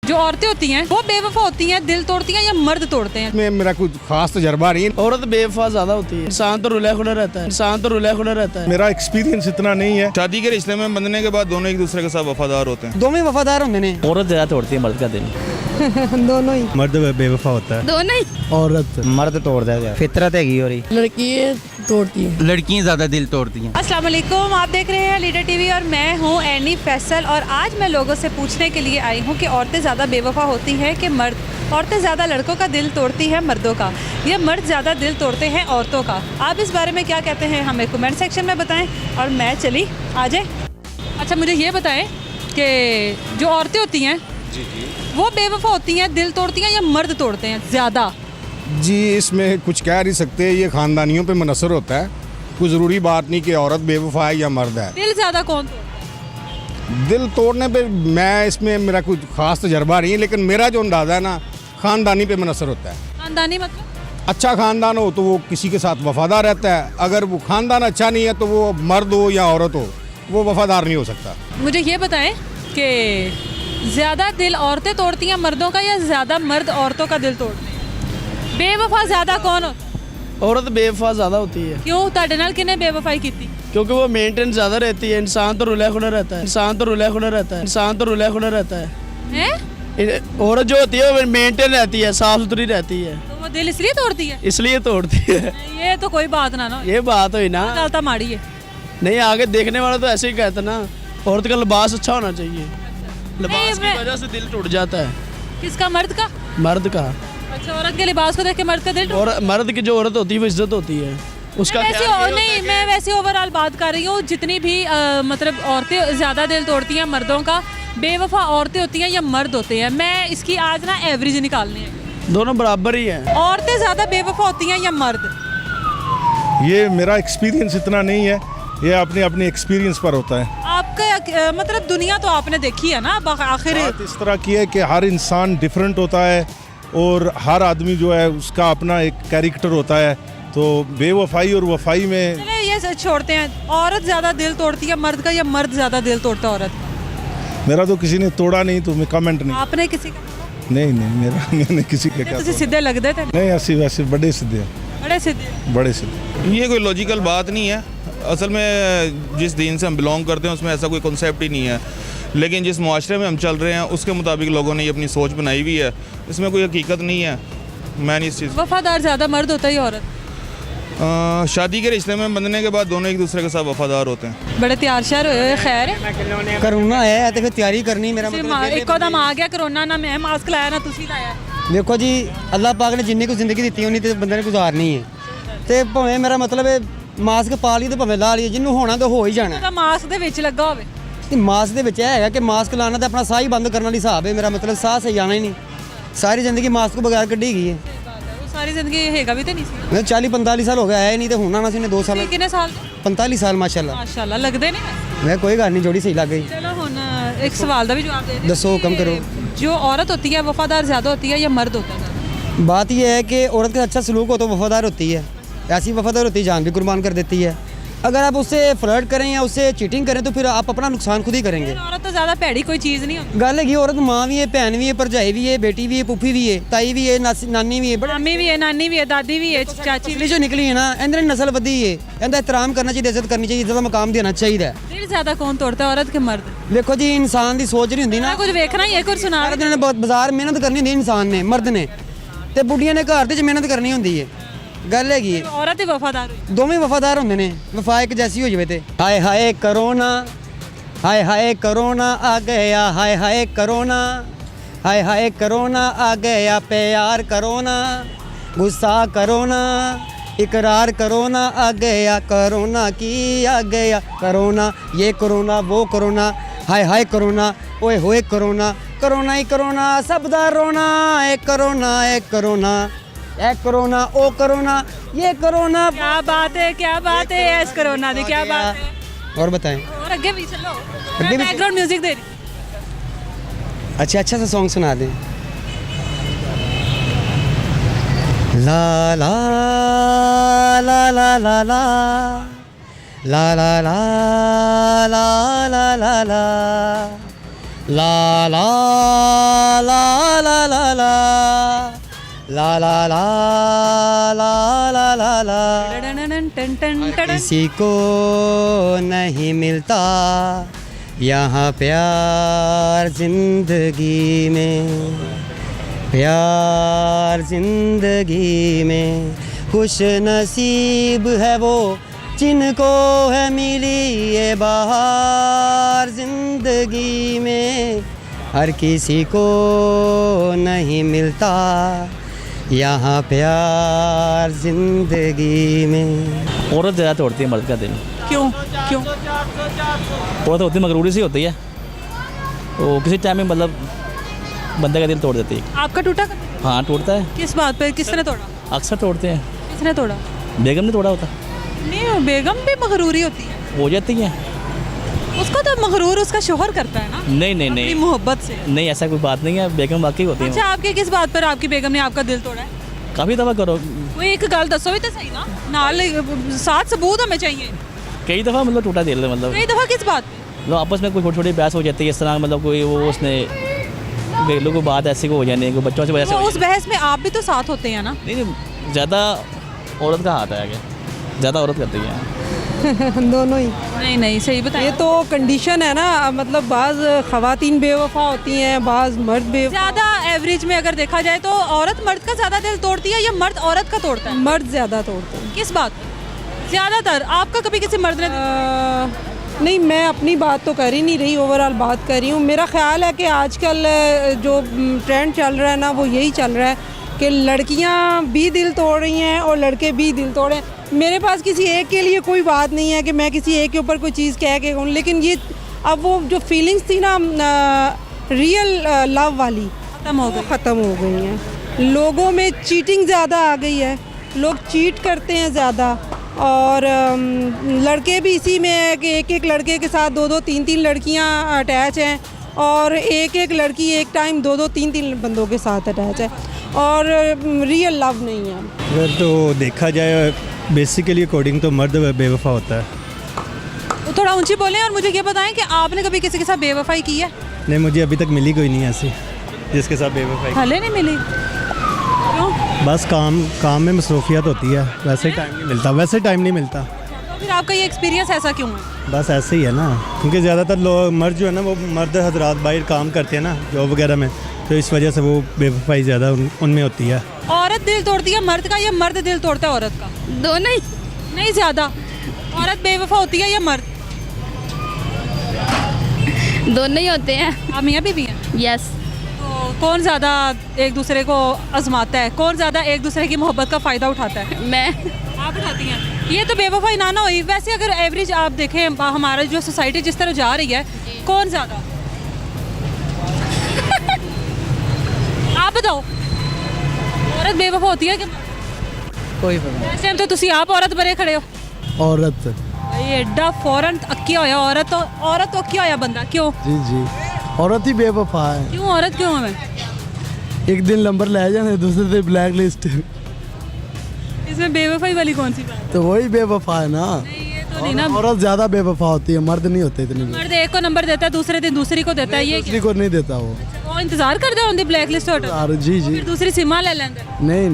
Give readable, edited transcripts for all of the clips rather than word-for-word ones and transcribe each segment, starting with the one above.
जो औरतें होती हैं वो बेवफा होती हैं, दिल तोड़ती हैं या मर्द तोड़ते हैं? में मेरा कुछ खास तजर्बा नहीं है। औरत बेवफा ज्यादा होती है, इंसान तो रुला खुला रहता है, इंसान तो रुला खुला रहता है। मेरा एक्सपीरियंस इतना नहीं है। शादी के रिश्ते में बंधने के बाद दोनों एक दूसरे के साथ वफादार होते हैं। दोनों ही वफादार होंगे ने। औरत ज़्यादा तोड़ती है मर्द का दिल। दोनों ही। मर्द बेवफा होता है। दोनों ही। औरत मर्द तोड़ता है, फितरत है हो रही। लड़की तोड़ती है, लड़कियां ज़्यादा दिल तोड़ती हैं। अस्सलाम वालेकुम, आप देख रहे हैं लीडर टीवी और मैं हूं एनी फैसल। और आज मैं लोगों से पूछने के लिए आई हूं कि औरतें ज़्यादा बेवफा होती हैं कि मर्द? औरतें ज़्यादा लड़कों का दिल तोड़ती है मर्दों का, या मर्द ज़्यादा दिल तोड़ते हैं औरतों का? आप इस बारे में क्या कहते हैं हमें कमेंट सेक्शन में बताएं। और मैं चली आ जाए। अच्छा, मुझे ये बताएं कि जो औरतें होती हैं वो बेवफा होती हैं, दिल तोड़ती हैं या मर्द तोड़ते हैं ज़्यादा? जी, इसमें कुछ कह नहीं सकते, ये खानदानियों पे मुनसर होता है। कोई ज़रूरी बात नहीं कि औरत बेवफा है या मर्द है। दिल ज़्यादा कौन तोड़ता है? दिल तोड़ने पे मैं इसमें मेरा कुछ खास तजर्बा नहीं है, लेकिन मेरा जो अंदाज़ा है ना, खानदानी पे मुनसर होता है। खानदानी मतलब? अच्छा खानदान हो तो वो किसी के साथ वफादार रहता है। अगर वो खानदान अच्छा नहीं है तो वो मर्द हो या औरत हो, वो वफादार नहीं हो सकता। मुझे ये बताएं कि ज़्यादा दिल औरतें तोड़ती हैं मर्दों का, या ज़्यादा मर्द औरतों का दिल तोड़ते हैं? बेवफा ज़्यादा कौन होता है? औरत बेवफा ज्यादा होती है। क्यों? ਤੁਹਾਡੇ ਨਾਲ किने बेवफाई की? क्योंकि वो मेंटेन ज्यादा रहती है, इंसान तो रुला खुला रहता है, इंसान तो रुला खुला रहता है, इंसान तो रुला खुला रहता है। हैं? औरत जो होती है वो मेंटेन रहती है, साफ सुथरी रहती है, तो वो दिल इसलिए तोड़ती है? इसलिए तोड़ती है। ये तो कोई बात ना ना, ये बात हुई ना। गलता माड़ी है। नहीं, आगे देखने वाला तो ऐसे ही कहता ना, औरत का लिबास अच्छा होना चाहिए। लिबास की वजह से दिल टूट जाता है। किसका? मर्द का? मर्द का। अच्छा, औरत के लिबास को देख के मर्द का दिल और मर्द की जो औरत होती है वो इज्जत होती है उसका। नहीं, मैं वैसे ओवरऑल बात कर रही हूँ। जितनी भी मतलब औरतें ज़्यादा दिल तोड़ती हैं मर्दों का, बेवफा औरतें होती हैं या मर्द होते हैं? मैं इसकी आज ना एवरेज निकालनी है। दोनों बराबर ही हैं। औरतें ज़्यादा बेवफा होती हैं या मर्द? ये मेरा एक्सपीरियंस इतना नहीं है, ये अपने अपने एक्सपीरियंस पर होता है। आपका मतलब दुनिया तो आपने देखी है ना। आखिर बात इस तरह की है कि हर इंसान डिफरेंट होता है और हर आदमी जो है उसका अपना एक कैरेक्टर होता है। तो बेवफाई और वफाई में चले ये छोड़ते हैं। औरत ज़्यादा दिल तोड़ती है मर्द का, या मर्द ज़्यादा दिल तोड़ता है औरत का? मेरा तो किसी ने तोड़ा नहीं, तो मैं कमेंट नहीं। आपने किसी का? नहीं, मेरा मैंने किसी के क्या तुझे सीधे लगते थे? नहीं, ऐसी वैसे बड़े सीधे बड़े सीधे। बड़े सीधे। ये कोई लॉजिकल बात नहीं है। असल में जिस दीन से हम बिलोंग करते हैं उसमें ऐसा कोई कॉन्सेप्ट ही नहीं है, लेकिन जिस मुआशरे में हम चल रहे हैं उसके मुताबिक लोगों ने ये अपनी सोच बनाई हुई है। इसमें कोई हकीकत नहीं है। मैं नहीं इस चीज़। वफादार ज़्यादा मर्द होता है या औरत? शादी के रिश्ते में बंधने के बाद दोनों एक दूसरे के साथ वफादार होते हैं। बड़े तैयार श्यार हुए। खैर है, करोना है तो फिर तैयारी करनी। मेरा ਇੱਕੋ ਦਮ ਆ ਗਿਆ ਕਰੋਨਾ, ਨਾ ਮੈਂ ਮਾਸਕ ਲਾਇਆ ਨਾ ਤੁਸੀਂ ਲਾਇਆ। ਦੇਖੋ ਜੀ, ਅੱਲਾਹ ਪਾਕ ਨੇ ਜਿੰਨੀ ਕੋ ਜ਼ਿੰਦਗੀ ਦਿੱਤੀ ਉਨੀ ਤੇ ਬੰਦੇ ਨੇ ਗੁਜ਼ਾਰਨੀ ਹੈ। ਤੇ ਭਾਵੇਂ ਮੇਰਾ ਮਤਲਬ ਹੈ ਮਾਸਕ ਪਾ ਲਈ ਤੇ ਭਾਵੇਂ ਲਾ ਲਈ, ਜਿਹਨੂੰ ਹੋਣਾ ਤਾਂ ਹੋ ਹੀ ਜਾਣਾ। ਉਹਦਾ ਮਾਸਕ ਦੇ ਵਿੱਚ ਲੱਗਾ ਹੋਵੇ। ਤੇ ਮਾਸਕ ਦੇ ਵਿੱਚ ਇਹ ਹੈਗਾ ਕਿ ਮਾਸਕ ਲਾਣਾ ਤੇ ਆਪਣਾ ਸਾਹ ਹੀ ਬੰਦ ਕਰਨ ਵਾਲੀ ਹਿਸਾਬ ਹੈ। ਮੇਰਾ ਮਤਲਬ ਸਾਹ ਸਹੀ ਆਣਾ ਹੀ ਨਹੀਂ। ਸਾਰੀ ਜ਼ਿੰਦਗੀ ਮਾਸਕ ਤੋਂ ਬਗੈਰ ਕੱਢੀ ਗਈ ਹੈ। ਸਾਰੀ ਜ਼ਿੰਦਗੀ ਹੈਗਾ ਵੀ ਤੇ ਨਹੀਂ ਸੀ। ਮੈਂ 40-45 ਸਾਲ ਹੋ ਗਏ ਆਇਆ ਨਹੀਂ, ਤੇ ਹੁਣ ਆਣਾ ਸੀ ਨੇ 2 ਸਾਲ। ਕਿੰਨੇ ਸਾਲ? 45 ਸਾਲ ਮਾਸ਼ਾਅੱਲਾ। ਮਾਸ਼ਾਅੱਲਾ ਲੱਗਦੇ ਨੇ। ਮੈਂ ਕੋਈ ਗੱਲ ਨਹੀਂ, ਜੋੜੀ ਸਹੀ ਲੱਗ ਗਈ। चलो ਹੁਣ एक सवाल का भी जवाब दे दो। दसो, हुक्म करो। जो औरत होती है वफादार ज़्यादा होती है या मर्द होता है? बात यह है कि औरत का अच्छा सलूक हो तो वफादार होती है। ऐसी वफादार होती है जान भी कुर्बान कर देती है। अगर आप उससे फ्लर्ट करें या उससे चीटिंग करें तो फिर आप अपना नुकसान खुद ही करेंगे। औरत तो ज़्यादा भैड़ी कोई चीज़ नहीं होती। गल है औरत माँ भी है, भैन भी है, भरजाई भी है, बेटी भी है, पुफी भी है, ताई भी है, नानी भी है। बड़ा मामी भी है, नानी भी है, दादी भी है, चाची भी। जो निकली है ना, इंदर नस्ल वधी है। इंदा एहतराम करना चाहिए, इज्जत करनी चाहिए, इज्जत का मकाम देना चाहिए। दिल ज़्यादा कौन तोड़ता है, औरत के मर्द? देखो जी, इंसान की सोच नहीं होंगी ना। कुछ देखना ही है, कुछ सुना। सारे दिन बाजार मेहनत करनी होंगी इंसान ने, मर्द ने, ते बुढ़िया ने घर च मेहनत करनी होंगी है। गल हैगी है औरत ही वफादार हुई। दोवें वफादार होंगे ने। वफा एक जैसी हो जाए ते हाय हाय करोना, हाय हाय करोना आ गया, हाय हाय करोना, हाय हाय करोना आ गया, प्यार करोना, गुस्सा करोना, इकरार करोना आ गया, करोना की आ गया, करोना ये करोना वो करोना, हाय हाय करोना, ओए होए करोना, करोना ही करोना, सब दा रोना, एक करोना, एक करोना, एक करोना, ओ करोना, ये करोना। क्या बात है, क्या बात है इस कोरोना दी, क्या बात है। और बताएं। और आगे भी चलो, भी बैकग्राउंड म्यूजिक दे रही। अच्छा सा सॉन्ग सुना दें। ला ला ला ला ला ला ला ला ला ला ला ला ला ला ला ला ला ला ला ला ला ला ला ला ला ला टन टन टन टन। किसी को नहीं मिलता यहाँ प्यार जिंदगी में, प्यार जिंदगी में। खुश नसीब है वो जिनको है मिली ये बहार जिंदगी में, हर किसी को नहीं मिलता यहाँ प्यार जिंदगी में। औरत ज़्यादा तोड़ती है मर्द का दिल। क्यों क्यों? औरत होती है मगरूरी सी होती है, तो किसी टाइम में मतलब बंदे का दिल तोड़ देती है। आपका टूटा कभी? हाँ टूटता है, किस बात पे? किसने तोड़ा? अक्सर तोड़ते हैं। किसने तोड़ा? बेगम ने तोड़ा होता, नहीं, बेगम भी मगरूरी होती है। हो जाती है। उसको तो मगरूर उसका शोहर करता है ना, नहीं नहीं अपनी नहीं मोहब्बत से। नहीं, ऐसा कोई बात नहीं है, बेगम वाकई होती अच्छा, है। आपके किस बात पर आपकी बेगम ने आपका दिल तोड़ा है? काफ़ी दफ़ा करो, कोई एक गल दसो भी तो सही ना, नाल साथ सबूत हमें चाहिए। कई दफ़ा मतलब टूटा दिल मतलब कई दफा किस बात पे? मतलब आपस में कोई छोटी छोटी बहस हो जाती है इस तरह, मतलब कोई वो उसने घरेलू को बात ऐसी को हो जाने को बच्चों से वजह से वो हो उस बहस में आप भी तो साथ होते हैं ना। जाती है। नहीं, ज़्यादा औरत का हाथ है आगे, ज़्यादा औरत करती है। दोनों ही। नहीं नहीं, सही बताइए। ये तो कंडीशन है ना, मतलब बाज़ ख़वातीन बेवफा होती हैं, बाज़ मर्द बेवफा। ज्यादा एवरेज में अगर देखा जाए तो औरत मर्द का ज्यादा दिल तोड़ती है या मर्द औरत का तोड़ता है? मर्द ज़्यादा तोड़ते हैं। किस बात? ज्यादातर आपका कभी किसी मर्द ने? नहीं, मैं अपनी बात तो कर ही नहीं रही, ओवरऑल बात कर रही हूँ। मेरा ख्याल है कि आजकल जो ट्रेंड चल रहा है ना, वो यही चल रहा है कि लड़कियाँ भी दिल तोड़ रही हैं और लड़के भी दिल तोड़े। मेरे पास किसी एक के लिए कोई बात नहीं है कि मैं किसी एक के ऊपर कोई चीज़ कह के कहूँ, लेकिन ये अब वो जो फीलिंग्स थी ना रियल लव वाली, ख़त्म हो गई हैं। लोगों में चीटिंग ज़्यादा आ गई है, लोग चीट करते हैं ज़्यादा, और लड़के भी इसी में है कि एक एक लड़के के साथ दो दो तीन तीन लड़कियां अटैच हैं, और एक एक लड़की एक टाइम दो दो तीन तीन बंदों के साथ अटैच है, और रियल लव नहीं है। अगर तो देखा जाए बेसिकली अकॉर्डिंग तो मर्द बेवफा होता है। तो थोड़ा ऊंची बोलें और मुझे ये बताएं कि आपने कभी किसी के साथ बेवफाई की है? नहीं, मुझे अभी तक मिली कोई नहीं ऐसी जिसके साथ बेवफाई। हाले नहीं मिली? क्यों? बस काम में मसरूफियत होती है, वैसे टाइम नहीं मिलता, वैसे टाइम नहीं मिलता। तो फिर आपका ये एक्सपीरियंस ऐसा क्यों है? बस ऐसे ही है ना, क्योंकि ज़्यादातर लोग मर्द जो है ना, वो मर्द हजरात बाहर काम करते हैं ना जॉब वगैरह में, तो इस वजह से वो बेवफाई ज़्यादा उनमें होती है। औरत दिल तोड़ती है मर्द का या मर्द दिल तोड़ता है औरत का? दोनों ही। नहीं, ज़्यादा औरत बेवफा होती है या मर्द? दोनों ही होते हैं। आप मियाँ बीवी हैं? यस। तो कौन ज़्यादा एक दूसरे को आजमाता है? कौन ज़्यादा एक दूसरे की मोहब्बत का फ़ायदा उठाता है? मैं। आप उठाती हैं? ये तो बेवफाई ना हुई। वैसे अगर एवरेज आप देखें, हमारा जो सोसाइटी जिस तरह जा रही है, कौन ज़्यादा? आप बताओ, औरत बेवफा होती है कि? कोई फर्क इस टाइम तो तुसी आप औरत बने खड़े हो। औरत ये एड्डा फौरन अक्किया होया औरत तो अक्किया होया बंदा। क्यों? जी औरत ही बेवफा है। क्यों औरत क्यों हमें? एक दिन नंबर ले जाने, दूसरे दिन ब्लैक लिस्ट। इसमें बेवफाई वाली कौन सी बात? तो वही बेवफा है ना। नहीं, ये तो नहीं ना। औरत ज्यादा बेवफा होती है, मर्द नहीं होते इतने। मर्द एक को नंबर देता है, दूसरे दिन दूसरी को देता है। ये दूसरी को नहीं देता वो इंतजार करते हो ब्लैक लिस्ट यार। जी फिर दूसरी सिमा ले लेंगे। नहीं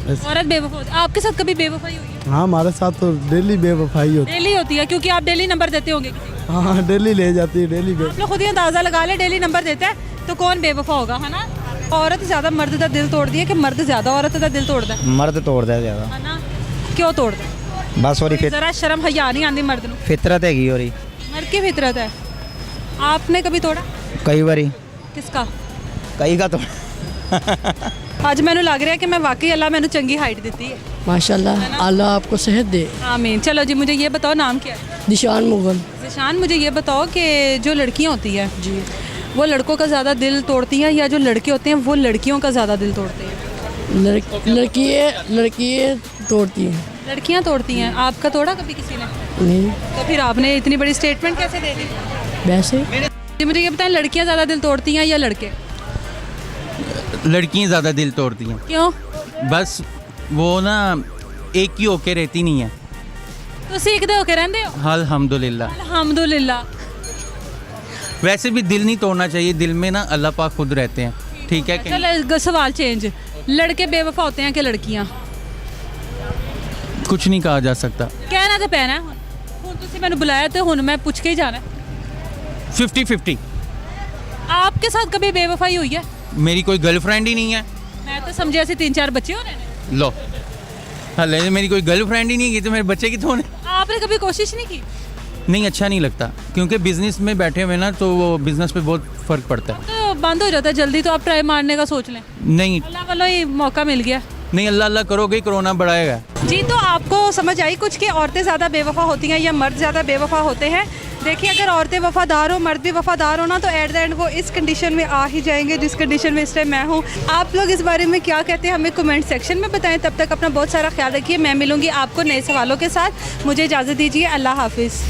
औरत बेवफा होती है। आपके साथ कभी बेवफाई हुई है? हाँ, हमारे साथ तो डेली बेवफाई होती डेली होती है, क्योंकि आप डेली नंबर देते होंगे किसी को। है। हाँ, डेली ले जाती है, डेली आप लोग खुद ही अंदाजा लगा ले, डेली नंबर देता है तो कौन बेवफा होगा, है ना? औरत ज्यादा मर्द का दिल तोड़ दी है कि मर्द ज्यादा औरत का दिल तोड़ता है? मर्द तोड़ता है ज़्यादा। है ना? क्यों तोड़ता है? बस और जरा शर्म हया नहीं आती मर्द ਨੂੰ? फितरत हैगी और मर्द की फितरत है। आपने कभी तोड़ा? कई बारी किसका? कई का तो ਅੱਜ ਮੈਨੂੰ ਲੱਗ ਰਿਹਾ कि मैं वाकई अल्लाह मैंने चंगी हाइट दी है। माशाल्लाह, अल्लाह आपको सेहत दे। आमीन। चलो जी, मुझे ये बताओ नाम क्या है? निशान मुगल। निशान, मुझे ये बताओ कि जो लड़कियां होती हैं जी, वो लड़कों का ज़्यादा दिल तोड़ती हैं या जो लड़के होते हैं वो लड़कियों का ज़्यादा दिल तोड़ते हैं? लड़कियाँ तोड़ती हैं। लड़कियां तोड़ती हैं। आपका तोड़ा कभी किसी ने? नहीं। तो फिर आपने इतनी बड़ी स्टेटमेंट कैसे दे दी? वैसे मुझे ये बताएं, लड़कियां ज़्यादा दिल तोड़ती हैं या लड़के? लड़कियाँ ज़्यादा दिल तोड़ती हैं। क्यों? बस वो ना एक ही होके रहती नहीं है। तो सीखते होके रहते हो? अल्हम्दुलिल्लाह। अल्हम्दुलिल्लाह। वैसे भी दिल नहीं तोड़ना चाहिए, दिल में ना अल्लाह पाक खुद रहते हैं, ठीक है। चल सवाल चेंज, लड़के बेवफा होते हैं कि लड़कियां? कुछ नहीं कहा जा सकता। कहना तो पैना हुण तुसीं मैनूं बुलाया तो हुण मैं पूछ के ही जाना। 50-50। आपके साथ कभी बेवफाई हुई है? मेरी कोई गर्लफ्रेंड ही नहीं है। मैं तो समझे ऐसे 3-4 बच्चे हो रहे हैं। लो हले मेरी कोई गर्लफ्रेंड ही नहीं है तो मेरे बच्चे कितने होने। आपने कभी कोशिश नहीं की? नहीं, अच्छा नहीं लगता, क्योंकि बिजनेस में बैठे हुए ना तो वो बिजनेस पे बहुत फ़र्क पड़ता है। तो बंद हो जाता है जल्दी, तो आप ट्राई मारने का सोच लें। नहीं अल्लाह वाला ही मौका मिल गया। नहीं, अल्लाह अल्लाह करोगे कोरोना बढ़ाएगा। जी, तो आपको समझ आई कुछ कि औरतें ज़्यादा बेवफा होती हैं या मर्द ज़्यादा बेवफा होते हैं? देखिए, अगर औरतें वफादार हो, मर्द भी वफादार हो ना, तो एट द एंड वो इस कंडीशन में आ ही जाएंगे जिस कंडीशन में इस टाइम मैं हूँ। आप लोग इस बारे में क्या कहते हैं हमें कमेंट सेक्शन में बताएं। तब तक अपना बहुत सारा ख्याल रखिए। मैं मिलूंगी आपको नए सवालों के साथ। मुझे इजाज़त दीजिए। अल्लाह हाफिज़।